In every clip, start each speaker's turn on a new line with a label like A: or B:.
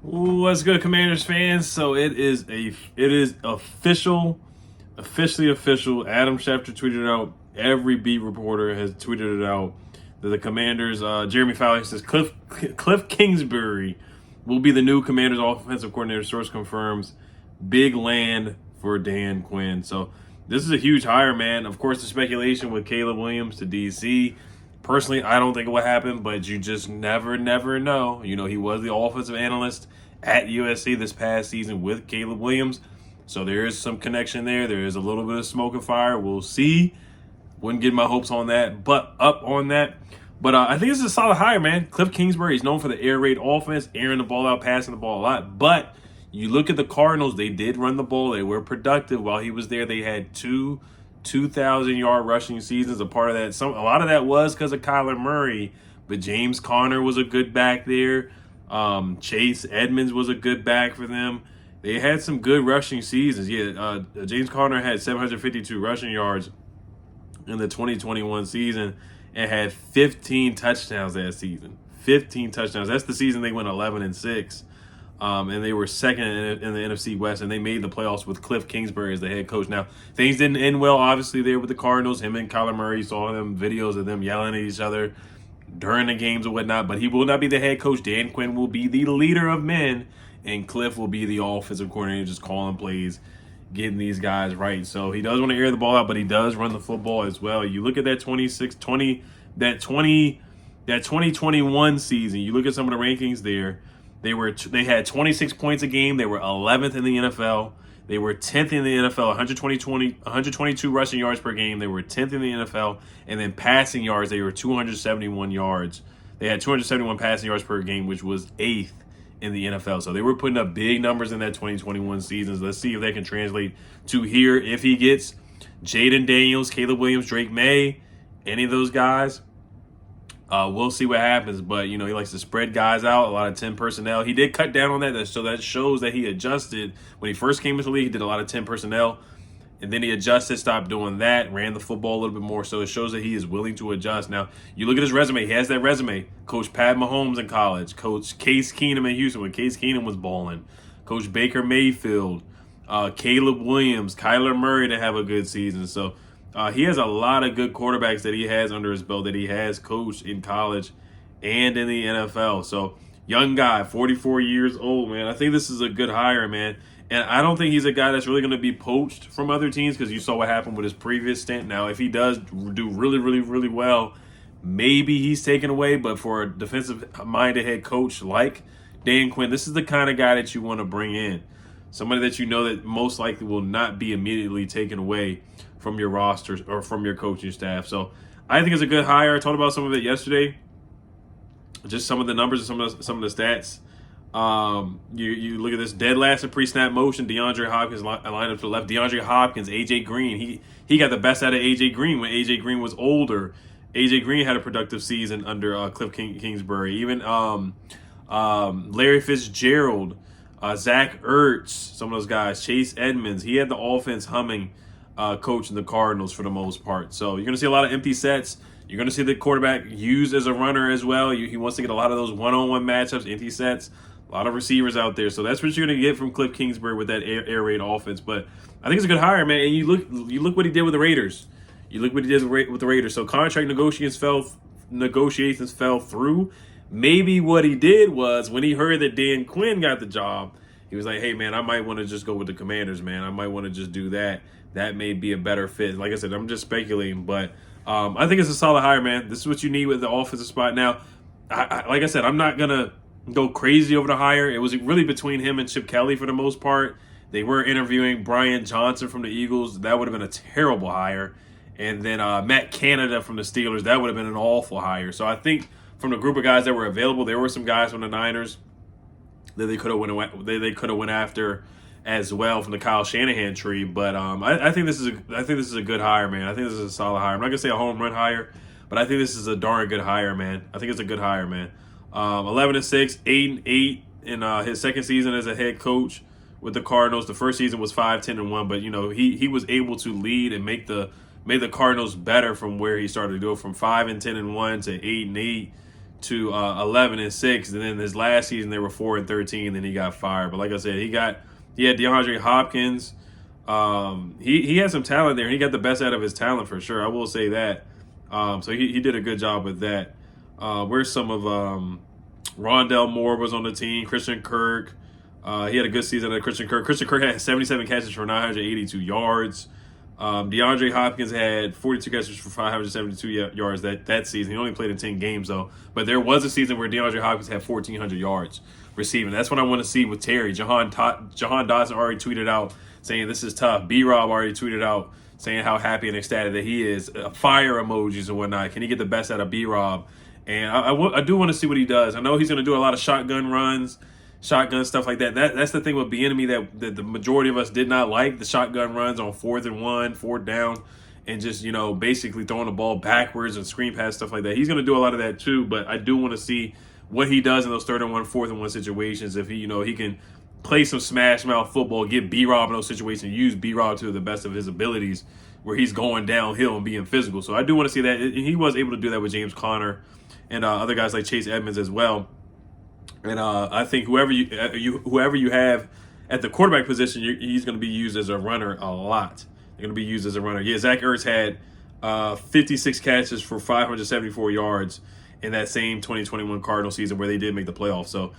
A: What's good, Commanders fans? So it is officially official. Adam Schefter tweeted it out. Every beat reporter has tweeted it out that the Commanders, Jeremy Fowler says Kliff Kingsbury will be the new Commanders offensive coordinator. Source confirms. Big land for Dan Quinn. So this is a huge hire, man. Of course, the speculation with Caleb Williams to DC. Personally, I don't think it will happen, but you just never know. You know, he was the offensive analyst at USC this past season with Caleb Williams. So there is some connection there. There is a little bit of smoke and fire. We'll see. Wouldn't get my hopes on that, but up on that. But I think this is a solid hire, man. Kliff Kingsbury is known for the air raid offense, airing the ball out, passing the ball a lot. But you look at the Cardinals, they did run the ball. They were productive while he was there. They had two 2,000-yard rushing seasons. A part of that, a lot of that was because of Kyler Murray, but James Conner was a good back there. Chase Edmonds was a good back for them. They had some good rushing seasons. Yeah, James Conner had 752 rushing yards in the 2021 season and had 15 touchdowns that season. 15 touchdowns. That's the season they went 11-6. And they were second in the NFC West, and they made the playoffs with Kliff Kingsbury as the head coach. Now, things didn't end well, obviously, there with the Cardinals. Him and Kyler Murray, saw them videos of them yelling at each other during the games and whatnot, but he will not be the head coach. Dan Quinn will be the leader of men, and Kliff will be the offensive coordinator, just calling plays, getting these guys right. So he does want to air the ball out, but he does run the football as well. You look at that 2021 season, you look at some of the rankings there. They had 26 points a game. They were 11th in the NFL. They were 10th in the NFL, 122 rushing yards per game. They were 10th in the NFL. And then passing yards, they were 271 yards. They had 271 passing yards per game, which was 8th in the NFL. So they were putting up big numbers in that 2021 season. So let's see if they can translate to here. If he gets Jaden Daniels, Caleb Williams, Drake May, any of those guys, we'll see what happens, but, you know, he likes to spread guys out, a lot of 10 personnel. He did cut down on that, so that shows that he adjusted. When he first came into the league, he did a lot of 10 personnel, and then he adjusted, stopped doing that, ran the football a little bit more, so it shows that he is willing to adjust. Now, you look at his resume. He has that resume. Coach Pat Mahomes in college, Coach Case Keenum in Houston when Case Keenum was balling, Coach Baker Mayfield, Caleb Williams, Kyler Murray to have a good season. So he has a lot of good quarterbacks that he has under his belt that he has coached in college and in the NFL. So young guy, 44 years old, man. I think this is a good hire, man. And I don't think he's a guy that's really going to be poached from other teams because you saw what happened with his previous stint. Now, if he does do really well, maybe he's taken away. But for a defensive-minded head coach like Dan Quinn, this is the kind of guy that you want to bring in. Somebody that you know that most likely will not be immediately taken away from your rosters or from your coaching staff. So I think it's a good hire. I talked about some of it yesterday. Just some of the numbers and some of the stats. You look at this dead last in pre-snap motion. DeAndre Hopkins lined up to the left. DeAndre Hopkins, AJ Green. He got the best out of AJ Green when AJ Green was older. AJ Green had a productive season under Kliff Kingsbury. Even Larry Fitzgerald, Zach Ertz, some of those guys. Chase Edmonds. He had the offense humming. Coach in the Cardinals for the most part. So you're going to see a lot of empty sets. You're going to see the quarterback used as a runner as well. He wants to get a lot of those one-on-one matchups, empty sets, a lot of receivers out there. So that's what you're going to get from Kliff Kingsbury with that air raid offense. But I think it's a good hire, man. And you look what he did with the Raiders. You look what he did with the Raiders. So contract negotiations fell through. Maybe what he did was when he heard that Dan Quinn got the job, he was like, hey, man, I might want to just go with the Commanders, man. I might want to just do that. That may be a better fit. Like I said, I'm just speculating, but I think it's a solid hire, man. This is what you need with the offensive spot. Now, like I said, I'm not going to go crazy over the hire. It was really between him and Chip Kelly for the most part. They were interviewing Brian Johnson from the Eagles. That would have been a terrible hire. And then Matt Canada from the Steelers. That would have been an awful hire. So I think from the group of guys that were available, there were some guys from the Niners that they could have went after as well from the Kyle Shanahan tree. But I think this is a good hire, man. I think this is a solid hire. I'm not gonna say a home run hire, but I think this is a darn good hire, man. I think it's a good hire, man. 11-6, 8-8 in his second season as a head coach with the Cardinals. The first season was 5-10-1, but you know he was able to lead and make the Cardinals better from where he started to go from 5-10-1 to 8-8 to 11-6, and then his last season they were 4-13. Then he got fired. But like I said, he had DeAndre Hopkins. He had some talent there. He got the best out of his talent for sure. I will say that. So he did a good job with that. Where's some of Rondell Moore was on the team. Christian Kirk. He had a good season at Christian Kirk. Christian Kirk had 77 catches for 982 yards. DeAndre Hopkins had 42 catches for 572 yards that season. He only played in 10 games, though. But there was a season where DeAndre Hopkins had 1,400 yards receiving. That's what I want to see with Terry. Jahan Dotson already tweeted out saying this is tough. B-Rob already tweeted out saying how happy and ecstatic that he is. Fire emojis and whatnot. Can he get the best out of B-Rob? And I do want to see what he does. I know he's going to do a lot of shotgun runs, shotgun stuff like that. That's the thing with Bieniemy that the majority of us did not like, the shotgun runs on 4th and 1, 4th down, and just, basically throwing the ball backwards and screen pass, stuff like that. He's going to do a lot of that too, but I do want to see what he does in those 3rd and 1, 4th and 1 situations. If he can play some smash mouth football, get B-Rob in those situations, use B-Rob to the best of his abilities where he's going downhill and being physical. So I do want to see that. He was able to do that with James Conner and other guys like Chase Edmonds as well. And I think whoever you have at the quarterback position, he's going to be used as a runner a lot. They're going to be used as a runner. Yeah, Zach Ertz had 56 catches for 574 yards in that same 2021 Cardinal season where they did make the playoffs. So,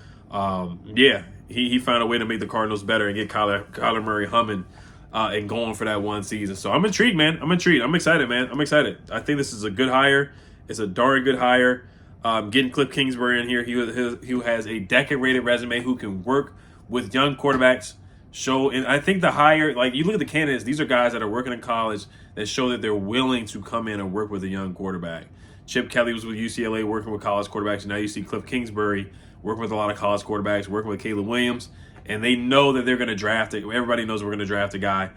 A: he found a way to make the Cardinals better and get Kyler Murray humming and going for that one season. So I'm intrigued, man. I'm excited, man. I'm excited. I think this is a good hire. It's a darn good hire. Getting Kliff Kingsbury in here, he has a decade-rated resume who can work with young quarterbacks. And I think the hire, like you look at the candidates, these are guys that are working in college that show that they're willing to come in and work with a young quarterback. Chip Kelly was with UCLA working with college quarterbacks, and now you see Kliff Kingsbury working with a lot of college quarterbacks, working with Caleb Williams, and they know that they're going to draft it. Everybody knows we're going to draft a guy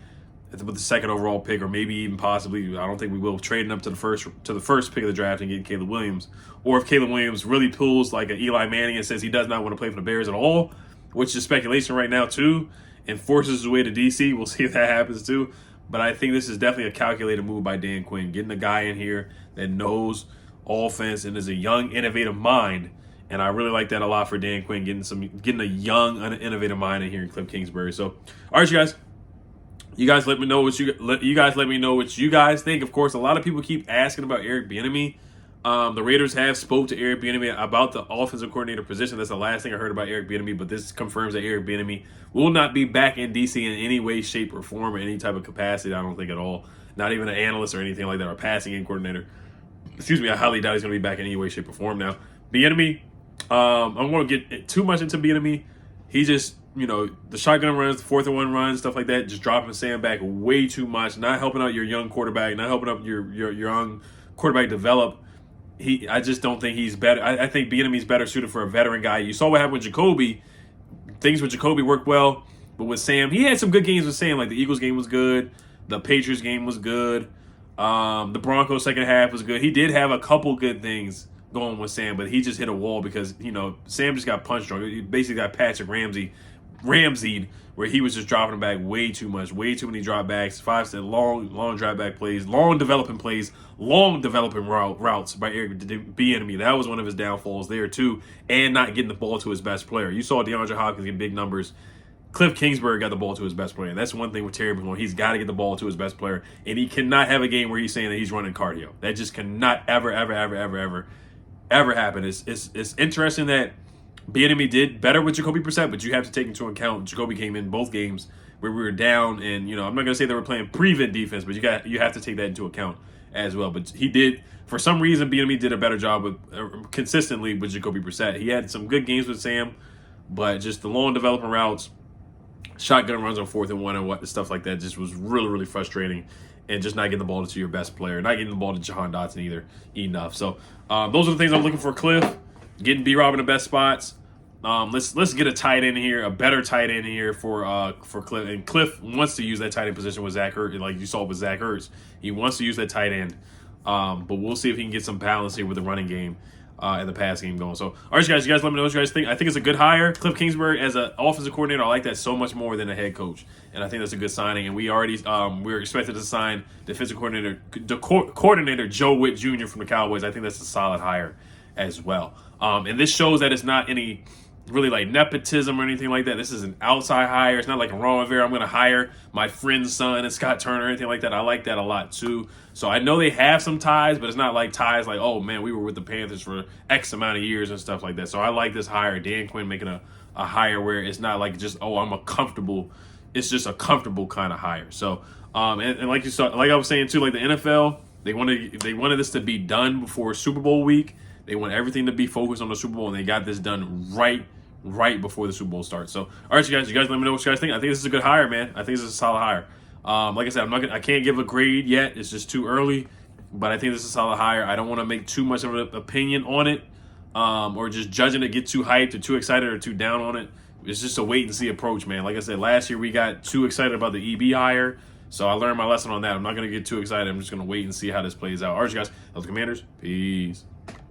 A: with the 2nd overall pick, or maybe even possibly, I don't think we will, trading up to the first pick of the draft and getting Caleb Williams. Or if Caleb Williams really pulls like an Eli Manning and says he does not want to play for the Bears at all, which is speculation right now too, and forces his way to DC, we'll see if that happens too. But I think this is definitely a calculated move by Dan Quinn, getting a guy in here that knows offense and is a young, innovative mind. And I really like that a lot for Dan Quinn, getting a young, innovative mind in here in Kliff Kingsbury. So, all right, you guys. You guys let me know what you guys think. Of course, a lot of people keep asking about Eric Bieniemy. The Raiders have spoke to Eric Bieniemy about the offensive coordinator position. That's the last thing I heard about Eric Bieniemy, but this confirms that Eric Bieniemy will not be back in DC in any way, shape, or form, or any type of capacity. I don't think at all. Not even an analyst or anything like that, or a passing game coordinator. Excuse me, I highly doubt he's going to be back in any way, shape, or form now. Bieniemy, I don't want to get too much into Bieniemy. He just, the shotgun runs, the 4th and 1 runs, stuff like that, just dropping Sam back way too much, not helping out your young quarterback, not helping out your young quarterback develop. I just don't think he's better. I think Bieniemy's better suited for a veteran guy. You saw what happened with Jacoby. Things with Jacoby worked well, but with Sam, he had some good games with Sam. Like the Eagles game was good, the Patriots game was good, the Broncos second half was good. He did have a couple good things going with Sam, but he just hit a wall because Sam just got punched drunk. He basically got Patrick Ramsey'd, where he was just dropping him back way too much, way too many drop backs, long drop back plays, long developing routes by Eric Bieniemy. That was one of his downfalls there too, and not getting the ball to his best player. You saw DeAndre Hopkins get big numbers. Kliff Kingsbury got the ball to his best player. And that's one thing with Terry McLaurin. He's got to get the ball to his best player, and he cannot have a game where he's saying that he's running cardio. That just cannot ever happen. It's interesting that Bieniemy did better with Jacoby Brissett, but you have to take into account Jacoby came in both games where we were down, and I'm not going to say they were playing prevent defense, but you have to take that into account as well. But he did, for some reason, Bieniemy did a better job with consistently with Jacoby Brissett. He had some good games with Sam, but just the long developing routes, shotgun runs on 4th and 1 and stuff like that just was really, really frustrating. And just not getting the ball to your best player, not getting the ball to Jahan Dotson either enough. So those are the things I'm looking for. Kliff, getting B-Rob in the best spots. Let's get a tight end here, a better tight end here for Kliff. And Kliff wants to use that tight end position with Zach Ertz, like you saw with Zach Ertz. He wants to use that tight end. But we'll see if he can get some balance here with the running game and the pass game going. So, all right, you guys let me know what you guys think. I think it's a good hire. Kliff Kingsbury as an offensive coordinator, I like that so much more than a head coach. And I think that's a good signing. And we're expected to sign defensive coordinator Joe Witt Jr. from the Cowboys. I think that's a solid hire as well. And this shows that it's not any really like nepotism or anything like that. This is an outside hire. It's not like a Ron Rivera, I'm going to hire my friend's son and Scott Turner or anything like that. I like that a lot too. So I know they have some ties, but it's not like ties like, oh man, we were with the Panthers for X amount of years and stuff like that. So I like this hire. Dan Quinn making a hire where it's not like just, oh, it's just a comfortable kind of hire. So and like you saw, like I was saying too, like the NFL, they wanted this to be done before Super Bowl week. They want everything to be focused on the Super Bowl, and they got this done right before the Super Bowl starts. So, all right, you guys let me know what you guys think. I think this is a good hire, man. I think this is a solid hire. Like I said, I can't give a grade yet. It's just too early, but I think this is a solid hire. I don't want to make too much of an opinion on it, or just judging it, get too hyped or too excited or too down on it. It's just a wait and see approach, man. Like I said, last year we got too excited about the EB hire, so I learned my lesson on that. I'm not going to get too excited. I'm just going to wait and see how this plays out. All right, you guys, that was Commanders. Peace.